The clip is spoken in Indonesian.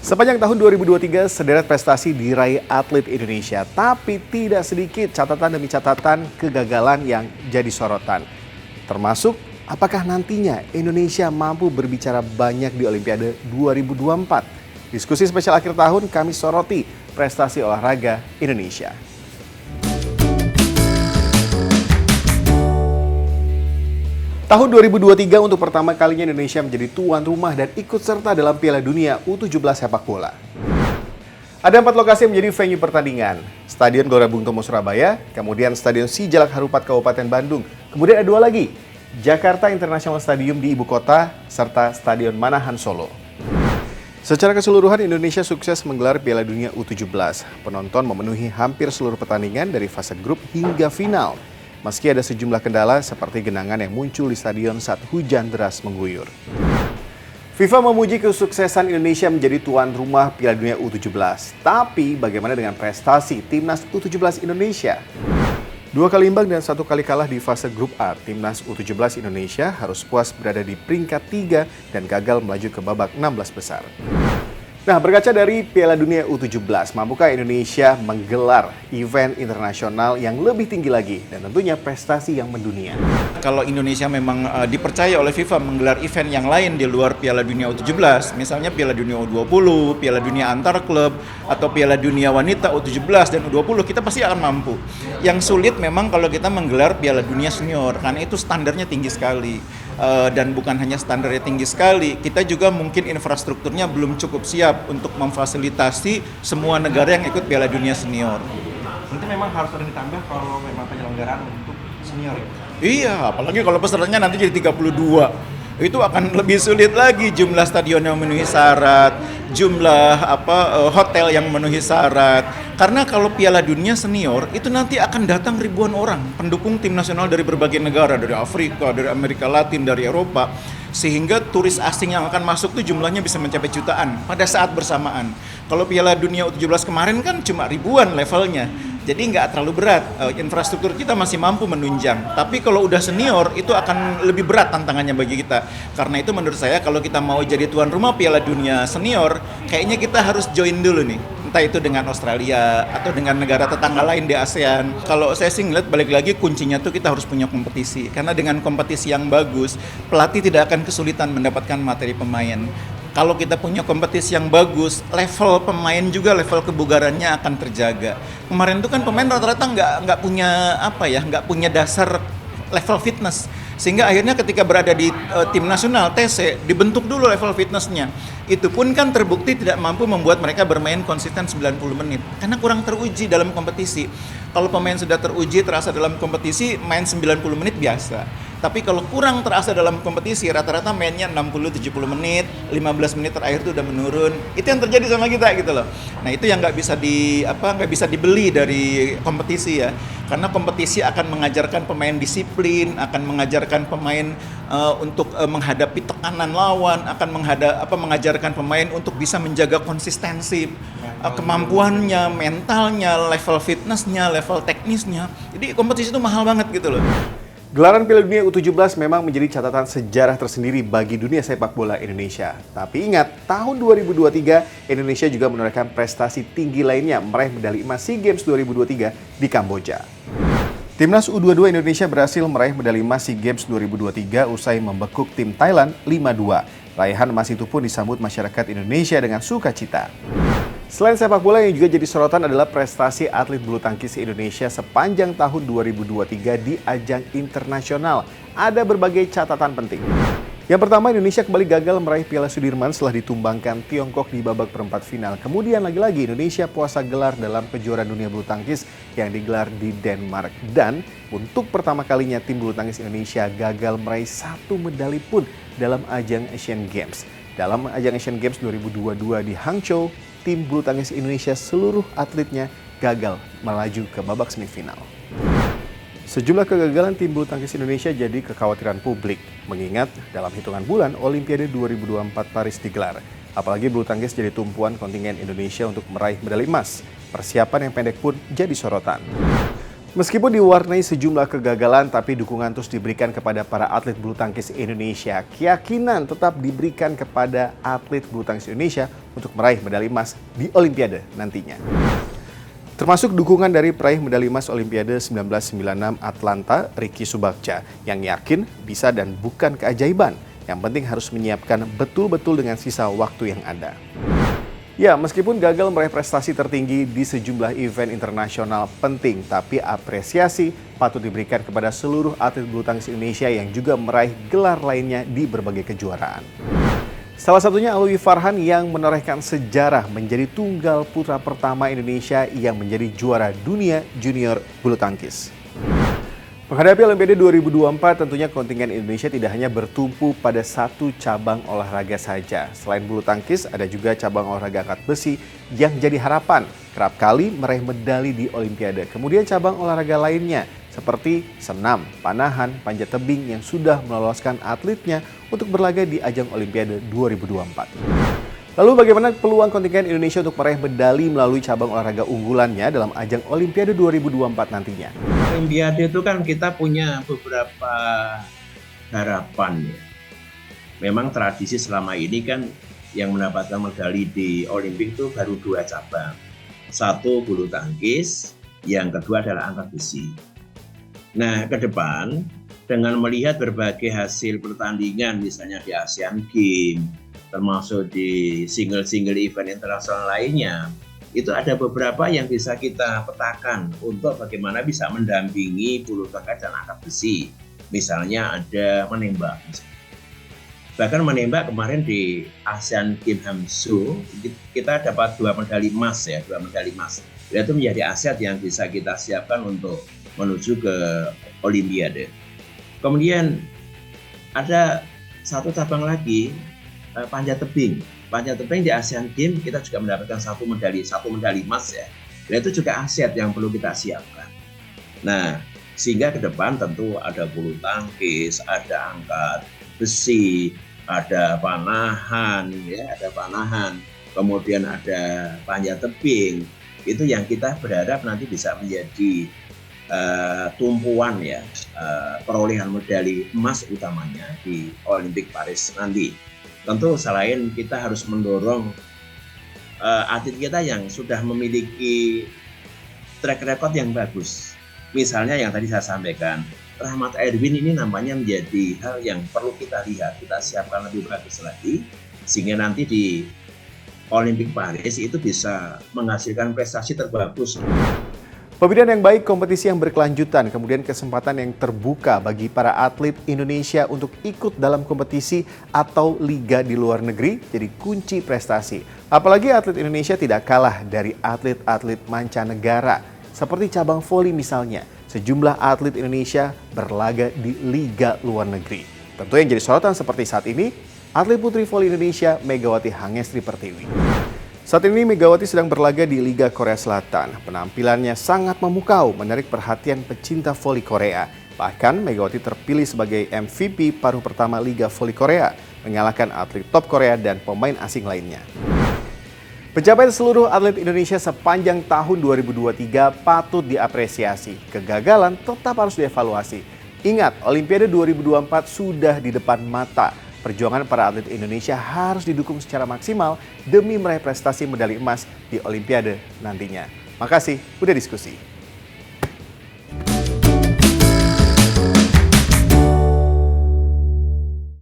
Sepanjang tahun 2023, sederet prestasi diraih atlet Indonesia, tapi tidak sedikit catatan demi catatan kegagalan yang jadi sorotan. Termasuk, apakah nantinya Indonesia mampu berbicara banyak di Olimpiade 2024? Diskusi spesial akhir tahun kami soroti prestasi olahraga Indonesia. Tahun 2023 untuk pertama kalinya Indonesia menjadi tuan rumah dan ikut serta dalam Piala Dunia U17 sepak bola. Ada 4 lokasi yang menjadi venue pertandingan. Stadion Gelora Bung Tomo Surabaya, kemudian Stadion Sijalak Harupat Kabupaten Bandung, kemudian ada 2 lagi, Jakarta International Stadium di ibu kota, serta Stadion Manahan Solo. Secara keseluruhan Indonesia sukses menggelar Piala Dunia U17. Penonton memenuhi hampir seluruh pertandingan dari fase grup hingga final. Meski ada sejumlah kendala seperti genangan yang muncul di stadion saat hujan deras mengguyur. FIFA memuji kesuksesan Indonesia menjadi tuan rumah Piala Dunia U17. Tapi bagaimana dengan prestasi Timnas U17 Indonesia? 2 kali imbang dan 1 kali kalah di fase grup A, Timnas U17 Indonesia harus puas berada di peringkat 3 dan gagal melaju ke babak 16 besar. Nah, berkaca dari Piala Dunia U17, mampukah Indonesia menggelar event internasional yang lebih tinggi lagi dan tentunya prestasi yang mendunia? Kalau Indonesia memang dipercaya oleh FIFA menggelar event yang lain di luar Piala Dunia U17, misalnya Piala Dunia U20, Piala Dunia antar klub, atau Piala Dunia wanita U17 dan U20, kita pasti akan mampu. Yang sulit memang kalau kita menggelar Piala Dunia senior, karena itu standarnya tinggi sekali. Dan bukan hanya standarnya tinggi sekali, kita juga mungkin infrastrukturnya belum cukup siap untuk memfasilitasi semua negara yang ikut Piala Dunia senior. Nanti memang harus ada ditambah kalau memang penyelenggaraan untuk senior ya? Iya, apalagi kalau pesertanya nanti jadi 32. Itu akan lebih sulit lagi, jumlah stadion yang memenuhi syarat, jumlah hotel yang memenuhi syarat. Karena kalau Piala Dunia senior itu nanti akan datang ribuan orang pendukung tim nasional dari berbagai negara, dari Afrika, dari Amerika Latin, dari Eropa, sehingga turis asing yang akan masuk itu jumlahnya bisa mencapai jutaan pada saat bersamaan. Kalau Piala Dunia U17 kemarin kan cuma ribuan levelnya. Jadi nggak terlalu berat, infrastruktur kita masih mampu menunjang. Tapi kalau udah senior, itu akan lebih berat tantangannya bagi kita. Karena itu menurut saya kalau kita mau jadi tuan rumah Piala Dunia senior, kayaknya kita harus join dulu nih. Entah itu dengan Australia, atau dengan negara tetangga lain di ASEAN. Kalau saya sih ngeliat balik lagi kuncinya tuh kita harus punya kompetisi. Karena dengan kompetisi yang bagus, pelatih tidak akan kesulitan mendapatkan materi pemain. Kalau kita punya kompetisi yang bagus, level pemain juga level kebugarannya akan terjaga. Kemarin itu kan pemain rata-rata nggak punya dasar level fitness, sehingga akhirnya ketika berada di tim nasional TC dibentuk dulu level fitnessnya. Itu pun kan terbukti tidak mampu membuat mereka bermain konsisten 90 menit karena kurang teruji dalam kompetisi. Kalau pemain sudah teruji terasa dalam kompetisi, main 90 menit biasa. Tapi kalau kurang terasa dalam kompetisi, rata-rata mainnya 60-70 menit, 15 menit terakhir itu udah menurun. Itu yang terjadi sama kita gitu loh. Nah, itu yang nggak bisa dibeli dari kompetisi ya. Karena kompetisi akan mengajarkan pemain disiplin, akan mengajarkan pemain untuk menghadapi tekanan lawan, akan mengajarkan pemain untuk bisa menjaga konsistensi, kemampuannya, mentalnya, level fitnessnya, level teknisnya. Jadi kompetisi itu mahal banget gitu loh. Gelaran Piala Dunia U17 memang menjadi catatan sejarah tersendiri bagi dunia sepak bola Indonesia. Tapi ingat, tahun 2023 Indonesia juga menorehkan prestasi tinggi lainnya meraih medali emas SEA Games 2023 di Kamboja. Timnas U22 Indonesia berhasil meraih medali emas SEA Games 2023 usai membekuk tim Thailand 5-2. Raihan emas itu pun disambut masyarakat Indonesia dengan sukacita. Selain sepak bola yang juga jadi sorotan adalah prestasi atlet bulu tangkis Indonesia sepanjang tahun 2023 di ajang internasional. Ada berbagai catatan penting. Yang pertama, Indonesia kembali gagal meraih Piala Sudirman setelah ditumbangkan Tiongkok di babak perempat final. Kemudian lagi-lagi Indonesia puasa gelar dalam kejuaraan dunia bulu tangkis yang digelar di Denmark. Dan untuk pertama kalinya tim bulu tangkis Indonesia gagal meraih 1 medali pun dalam ajang Asian Games. Dalam ajang Asian Games 2022 di Hangzhou, tim bulu tangkis Indonesia seluruh atletnya gagal melaju ke babak semifinal. Sejumlah kegagalan tim bulu tangkis Indonesia jadi kekhawatiran publik, mengingat dalam hitungan bulan Olimpiade 2024 Paris digelar. Apalagi bulu tangkis jadi tumpuan kontingen Indonesia untuk meraih medali emas. Persiapan yang pendek pun jadi sorotan. Meskipun diwarnai sejumlah kegagalan, tapi dukungan terus diberikan kepada para atlet bulu tangkis Indonesia. Keyakinan tetap diberikan kepada atlet bulu tangkis Indonesia untuk meraih medali emas di Olimpiade nantinya. Termasuk dukungan dari peraih medali emas Olimpiade 1996 Atlanta, Ricky Subagja, yang yakin bisa dan bukan keajaiban. Yang penting harus menyiapkan betul-betul dengan sisa waktu yang ada. Ya, meskipun gagal meraih prestasi tertinggi di sejumlah event internasional penting, tapi apresiasi patut diberikan kepada seluruh atlet bulu tangkis Indonesia yang juga meraih gelar lainnya di berbagai kejuaraan. Salah satunya Alwi Farhan yang menorehkan sejarah menjadi tunggal putra pertama Indonesia yang menjadi juara dunia junior bulu tangkis. Menghadapi Olimpiade 2024, tentunya kontingen Indonesia tidak hanya bertumpu pada satu cabang olahraga saja. Selain bulu tangkis, ada juga cabang olahraga angkat besi yang jadi harapan kerap kali meraih medali di Olimpiade. Kemudian cabang olahraga lainnya seperti senam, panahan, panjat tebing yang sudah meloloskan atletnya untuk berlaga di ajang Olimpiade 2024. Lalu bagaimana peluang kontingen Indonesia untuk meraih medali melalui cabang olahraga unggulannya dalam ajang Olimpiade 2024 nantinya? Olimpiade itu kan kita punya beberapa harapan ya. Memang tradisi selama ini kan yang mendapatkan medali di Olimpik itu baru 2 cabang. Satu bulu tangkis, yang kedua adalah angkat besi. Nah, ke depan dengan melihat berbagai hasil pertandingan misalnya di Asian Games, termasuk di single event internasional lainnya, itu ada beberapa yang bisa kita petakan untuk bagaimana bisa mendampingi bulu tangkis dan angkat besi. Misalnya ada menembak. Bahkan menembak kemarin di Asian Games Hangzhou kita dapat 2 medali emas ya, 2 medali emas. Itu menjadi aset yang bisa kita siapkan untuk menuju ke Olimpiade. Kemudian ada satu cabang lagi, panjat tebing. Panjat tebing di Asian Games kita juga mendapatkan satu medali emas ya. Dan itu juga aset yang perlu kita siapkan. Nah, sehingga ke depan tentu ada bulu tangkis, ada angkat besi, ada panahan ya, kemudian ada panjat tebing. Itu yang kita berharap nanti bisa menjadi tumpuan ya, perolehan medali emas utamanya di Olimpik Paris nanti. Tentu selain kita harus mendorong atlet kita yang sudah memiliki track record yang bagus. Misalnya yang tadi saya sampaikan, Rahmat Erwin ini namanya menjadi hal yang perlu kita lihat, kita siapkan lebih bagus lagi, sehingga nanti di Olimpik Paris itu bisa menghasilkan prestasi terbagus. Pembinaan yang baik, kompetisi yang berkelanjutan, kemudian kesempatan yang terbuka bagi para atlet Indonesia untuk ikut dalam kompetisi atau liga di luar negeri jadi kunci prestasi. Apalagi atlet Indonesia tidak kalah dari atlet-atlet mancanegara. Seperti cabang voli misalnya, sejumlah atlet Indonesia berlaga di liga luar negeri. Tentu yang jadi sorotan seperti saat ini, atlet putri voli Indonesia Megawati Hangestri Pertiwi. Saat ini Megawati sedang berlaga di Liga Korea Selatan. Penampilannya sangat memukau, menarik perhatian pecinta voli Korea. Bahkan Megawati terpilih sebagai MVP paruh pertama Liga Voli Korea, mengalahkan atlet top Korea dan pemain asing lainnya. Pencapaian seluruh atlet Indonesia sepanjang tahun 2023 patut diapresiasi. Kegagalan tetap harus dievaluasi. Ingat, Olimpiade 2024 sudah di depan mata. Perjuangan para atlet Indonesia harus didukung secara maksimal demi meraih prestasi medali emas di Olimpiade nantinya. Makasih udah diskusi.